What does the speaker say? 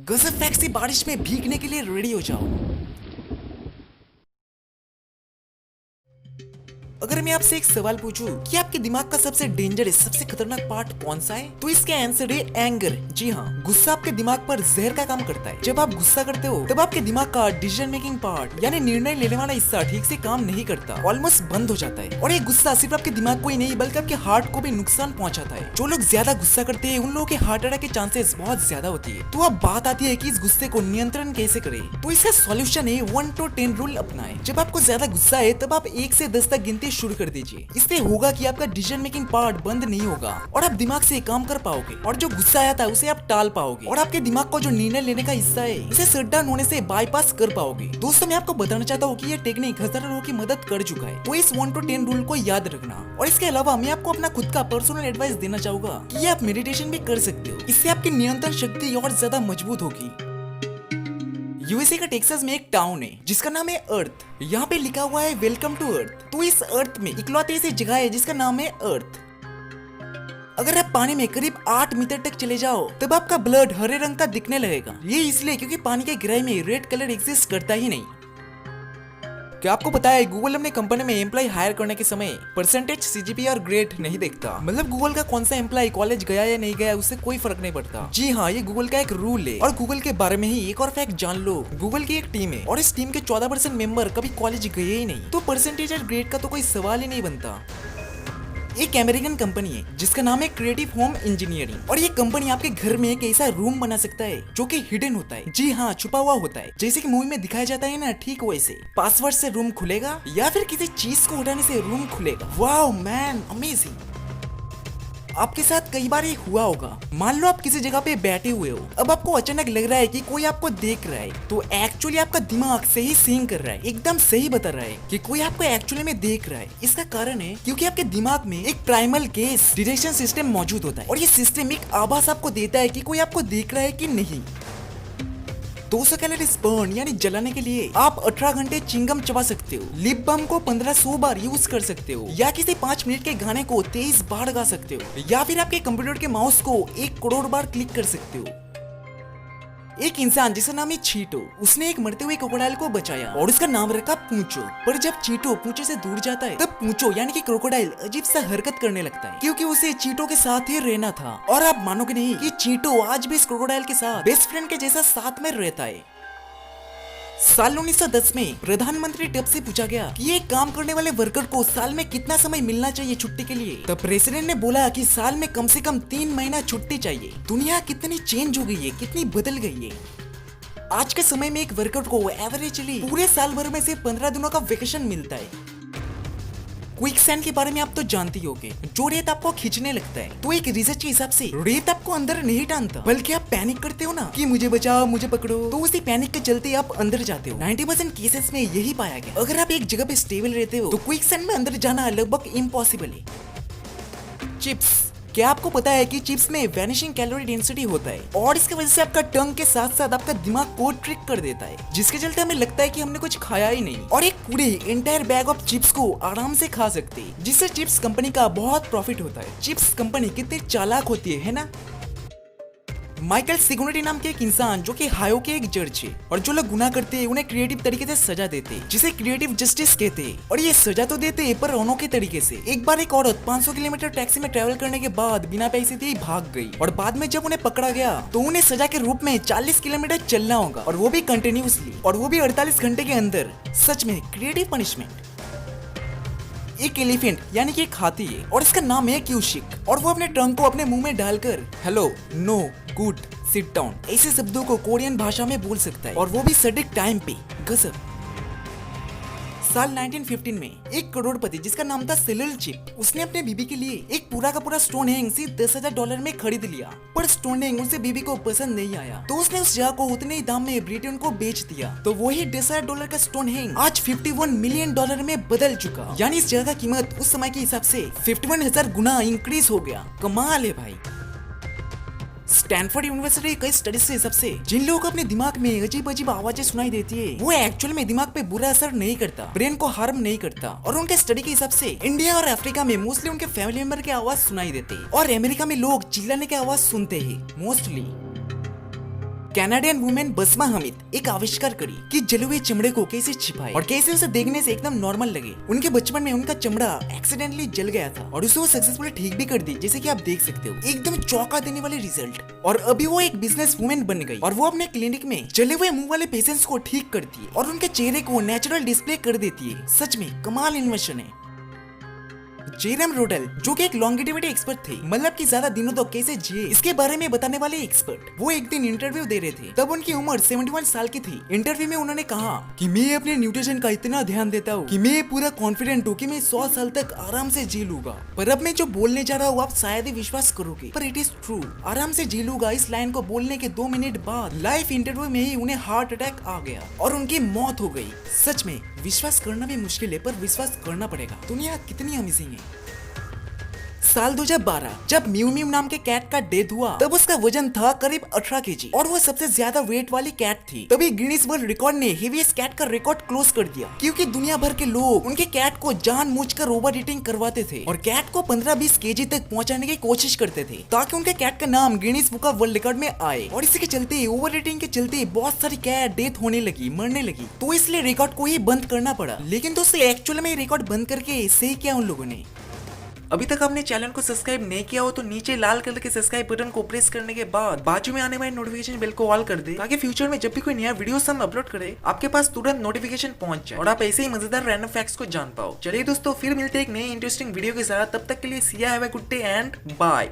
गजब फैक्ट से बारिश में भीगने के लिए रेडी हो जाओ। अगर मैं आपसे एक सवाल पूछूं कि आपके दिमाग का सबसे डेंजरस सबसे खतरनाक पार्ट कौन सा है, तो इसका आंसर है एंगर। जी हाँ, गुस्सा आपके दिमाग पर जहर का काम करता है। जब आप गुस्सा करते हो तब आपके दिमाग का डिसीजन मेकिंग पार्ट यानी निर्णय लेने वाला हिस्सा ठीक से काम नहीं करता, ऑलमोस्ट बंद हो जाता है। और ये गुस्सा सिर्फ आपके दिमाग को ही नहीं बल्कि आपके हार्ट को भी नुकसान पहुंचाता है। जो लोग ज्यादा गुस्सा करते हैं उन लोगों के हार्ट अटैक के चांसेस बहुत ज्यादा होती है। तो अब बात आती है कि इस गुस्से को नियंत्रण कैसे करें। तो इसका सॉल्यूशन है 1 to 10 रूल अपनाएं। जब आपको ज्यादा गुस्सा है तब आप 1 से 10 तक गिनती शुरू कर दीजिए। इससे होगा कि आपका डिसीजन मेकिंग पार्ट बंद नहीं होगा और आप दिमाग से काम कर पाओगे, और जो गुस्सा आया था उसे आप टाल पाओगे, और आपके दिमाग को जो निर्णय लेने का हिस्सा है इसे शट डाउन होने से बाईपास कर पाओगे। दोस्तों, मैं आपको बताना चाहता हूँ कि ये टेक्निक हजारों लोगों की मदद कर चुका है। तो इस 1 to 10 रूल को याद रखना। और इसके अलावा मैं आपको अपना खुद का पर्सनल एडवाइस देना चाहूंगा कि आप मेडिटेशन भी कर सकते हो। इससे आपकी नियंत्रण शक्ति और ज्यादा मजबूत होगी। यूएसए का टेक्सास में एक टाउन है जिसका नाम है अर्थ। यहाँ पे लिखा हुआ है वेलकम टू अर्थ। तो इस अर्थ में इकलौते ऐसी जगह है जिसका नाम है अर्थ। अगर आप पानी में करीब 8 मीटर तक चले जाओ तब आपका ब्लड हरे रंग का दिखने लगेगा। ये इसलिए क्योंकि पानी के गहराई में रेड कलर एग्जिस्ट करता ही नहीं। क्या आपको पता है गूगल अपने कंपनी में एम्प्लॉय हायर करने के समय परसेंटेज, सीजीपी और ग्रेड नहीं देखता। मतलब गूगल का कौन सा एम्प्लॉय कॉलेज गया या नहीं गया उससे कोई फर्क नहीं पड़ता। जी हाँ, ये गूगल का एक रूल है। और गूगल के बारे में ही एक और फैक्ट जान लो, गूगल की एक टीम है और इस टीम के 14% मेंबर कभी कॉलेज गए ही नहीं। तो परसेंटेज और ग्रेड का तो कोई सवाल ही नहीं बनता। एक अमेरिकन कंपनी है जिसका नाम है क्रिएटिव होम इंजीनियरिंग, और ये कंपनी आपके घर में एक ऐसा रूम बना सकता है जो कि हिडन होता है। जी हाँ, छुपा हुआ होता है। जैसे कि मूवी में दिखाया जाता है ना, ठीक वैसे पासवर्ड से रूम खुलेगा या फिर किसी चीज को उठाने से रूम खुलेगा। Wow man, amazing. आपके साथ कई बार ये हुआ होगा। मान लो आप किसी जगह पे बैठे हुए हो, अब आपको अचानक लग रहा है कि कोई आपको देख रहा है। तो एक्चुअली आपका दिमाग सही सीन कर रहा है, एकदम सही बता रहा है कि कोई आपको एक्चुअली में देख रहा है। इसका कारण है क्योंकि आपके दिमाग में एक प्राइमल केस डिटेक्शन सिस्टम मौजूद होता है, और ये सिस्टम एक आभास आपको देता है कि कोई आपको देख रहा है कि नहीं। 200 कैलोरीज बर्न यानी जलाने के लिए आप 18 घंटे चिंगम चबा सकते हो, लिप बाम को 1500 बार यूज कर सकते हो, या किसी 5 मिनट के गाने को 23 बार गा सकते हो, या फिर आपके कंप्यूटर के माउस को 1 करोड़ बार क्लिक कर सकते हो। एक इंसान जिसका नाम है चीटो, उसने एक मरते हुए क्रोकोडाइल को बचाया और उसका नाम रखा पूंचो। पर जब चीटो पूंचो से दूर जाता है तब पूंचो यानी कि क्रोकोडाइल अजीब सा हरकत करने लगता है, क्योंकि उसे चीटो के साथ ही रहना था। और आप मानोगे नहीं कि चीटो आज भी इस क्रोकोडाइल के साथ बेस्ट फ्रेंड के जैसा साथ में रहता है। साल 1910 में प्रधानमंत्री टब से पूछा गया कि एक काम करने वाले वर्कर को साल में कितना समय मिलना चाहिए छुट्टी के लिए। तब प्रेसिडेंट ने बोला कि साल में कम से कम 3 महीना छुट्टी चाहिए। दुनिया कितनी चेंज हो गई है, कितनी बदल गई है। आज के समय में एक वर्कर को एवरेजली पूरे साल भर में से 15 दिनों का वेकेशन मिलता है। क्विक सैंड के बारे में आप तो जानते ही होंगे, जो रेत आपको खींचने लगता है। तो एक रिसर्च के हिसाब से रेत आपको अंदर नहीं टानता, बल्कि आप पैनिक करते हो ना कि मुझे बचाओ, मुझे पकड़ो, तो उसी पैनिक के चलते आप अंदर जाते हो। 90% केसेस में यही पाया गया। अगर आप एक जगह पे स्टेबल रहते हो तो क्विक सैंड में अंदर जाना लगभग इम्पॉसिबल है। चिप्स, क्या आपको पता है कि चिप्स में वैनिशिंग कैलोरी डेंसिटी होता है, और इसकी वजह से आपका टंग के साथ साथ आपका दिमाग को ट्रिक कर देता है, जिसके चलते हमें लगता है कि हमने कुछ खाया ही नहीं, और एक पूरे एंटायर बैग ऑफ चिप्स को आराम से खा सकते हैं, जिससे चिप्स कंपनी का बहुत प्रॉफिट होता है। चिप्स कंपनी कितनी चालाक होती है ना। माइकल सिगुनेटी नाम के एक इंसान जो कि हायो के एक जज है, और जो लोग गुनाह करते हैं उन्हें क्रिएटिव तरीके से सजा देते हैं, जिसे क्रिएटिव जस्टिस कहते हैं। और ये सजा तो देते हैं पर अनोखे तरीके से। एक बार एक औरत 500 किलोमीटर टैक्सी में ट्रैवल करने के बाद बिना पैसे दिए भाग गई, और बाद में जब उन्हें पकड़ा गया तो उन्हें सजा के रूप में 40 किलोमीटर चलना होगा, और वो भी कंटिन्यूसली, और वो भी 48 घंटे के अंदर। सच में क्रिएटिव पनिशमेंट। एक एलिफेंट यानी कि एक हाथी है, और इसका नाम है क्यूशिक, और वो अपने ट्रंक को अपने मुंह में डालकर hello, no, good, sit down ऐसे शब्दों को कोरियन भाषा में बोल सकता है, और वो भी सटीक टाइम पे। गजब। साल 1915 में एक करोड़पति जिसका नाम था सेलुल चिप, उसने अपने बीबी के लिए एक पूरा का पूरा स्टोन हेंग सिर्फ $10,000 में खरीद लिया। पर स्टोन हेंग उसे बीबी को पसंद नहीं आया, तो उसने उस जगह को उतने ही दाम में ब्रिटेन को बेच दिया। तो वही $10,000 का स्टोन हेंग आज $51 मिलियन में बदल चुका। यानी इस जगह का कीमत उस समय के हिसाब से 51,000 गुना इंक्रीज हो गया। कमाल है भाई। स्टैनफोर्ड यूनिवर्सिटी कई स्टडीज के हिसाब से जिन लोगों को अपने दिमाग में अजीब अजीब आवाजें सुनाई देती है, वो एक्चुअल में दिमाग पे बुरा असर नहीं करता, ब्रेन को हार्म नहीं करता। और उनके स्टडी के हिसाब से इंडिया और अफ्रीका में मोस्टली उनके फैमिली मेंबर की आवाज सुनाई देती है, और अमेरिका में लोग चिल्लाने की आवाज सुनते हैं मोस्टली। कैनेडियन वुमेन बसमा हमीद एक आविष्कार करी कि जले हुए चमड़े को कैसे छिपाए और कैसे उसे देखने से एकदम नॉर्मल लगे। उनके बचपन में उनका चमड़ा एक्सीडेंटली जल गया था और उसे वो सक्सेसफुली ठीक भी कर दी, जैसे कि आप देख सकते हो। एकदम चौंका देने वाले रिजल्ट। और अभी वो एक बिजनेस वुमेन बन गई और वो अपने क्लिनिक में जले हुए मुंह वाले पेशेंट्स को ठीक करती है और उनके चेहरे को नेचुरल डिस्प्ले कर देती है। सच में कमाल इन्वेंशन है। जेरम रोडल जो कि एक लॉन्गेटिविटी एक्सपर्ट थे, मतलब कि ज्यादा दिनों तक कैसे जिए इसके बारे में बताने वाले एक्सपर्ट, वो एक दिन इंटरव्यू दे रहे थे। तब उनकी उम्र 71 साल की थी। इंटरव्यू में उन्होंने कहा कि मैं अपने न्यूट्रिशन का इतना ध्यान देता हूँ कि मैं पूरा कॉन्फिडेंट हूँ कि मैं 100 साल तक आराम से जी लूंगा। पर अब मैं जो बोलने जा रहा हूँ आप शायद ही विश्वास करोगे, पर इट इज ट्रू। आराम से जी लूंगा इस लाइन को बोलने के 2 मिनट बाद लाइव इंटरव्यू में ही उन्हें हार्ट अटैक आ गया और उनकी मौत हो गई। सच में विश्वास करना भी मुश्किल है, पर विश्वास करना पड़ेगा। दुनिया कितनी अमेजिंग है। साल 2012 जब म्यू म्यू नाम के कैट का डेथ हुआ, तब उसका वजन था करीब 18 केजी और वो सबसे ज्यादा वेट वाली कैट थी। तभी गिनीज वर्ल्ड रिकॉर्ड ने हेवीएस्ट कैट का रिकॉर्ड क्लोज कर दिया, क्योंकि दुनिया भर के लोग उनके कैट को जानबूझकर ओवर ईटिंग करवाते थे और कैट को 15-20 केजी तक पहुंचाने की कोशिश करते थे ताकि उनके कैट का नाम Guinness book of world record में आए। और इसी के चलते ओवर ईटिंग के चलते बहुत सारी कैट डेथ होने लगी, मरने लगी, तो इसलिए रिकॉर्ड को ही बंद करना पड़ा। लेकिन दोस्तों एक्चुअल में रिकॉर्ड बंद करके सही किया उन लोगों ने। अभी तक आपने चैनल को सब्सक्राइब नहीं किया हो तो नीचे लाल कलर के सब्सक्राइब बटन को प्रेस करने के बाद बाजू में आने वाले नोटिफिकेशन बेल को ऑल कर दे, ताकि फ्यूचर में जब भी कोई नया वीडियो हम अपलोड करें आपके पास तुरंत नोटिफिकेशन पहुंच जाए और आप ऐसे ही मजेदार रैंडम फैक्ट्स को जान पाओ। चलिए दोस्तों, फिर मिलते हैं एक नई इंटरेस्टिंग वीडियो के साथ। तब तक के लिए see ya have a good day and bye.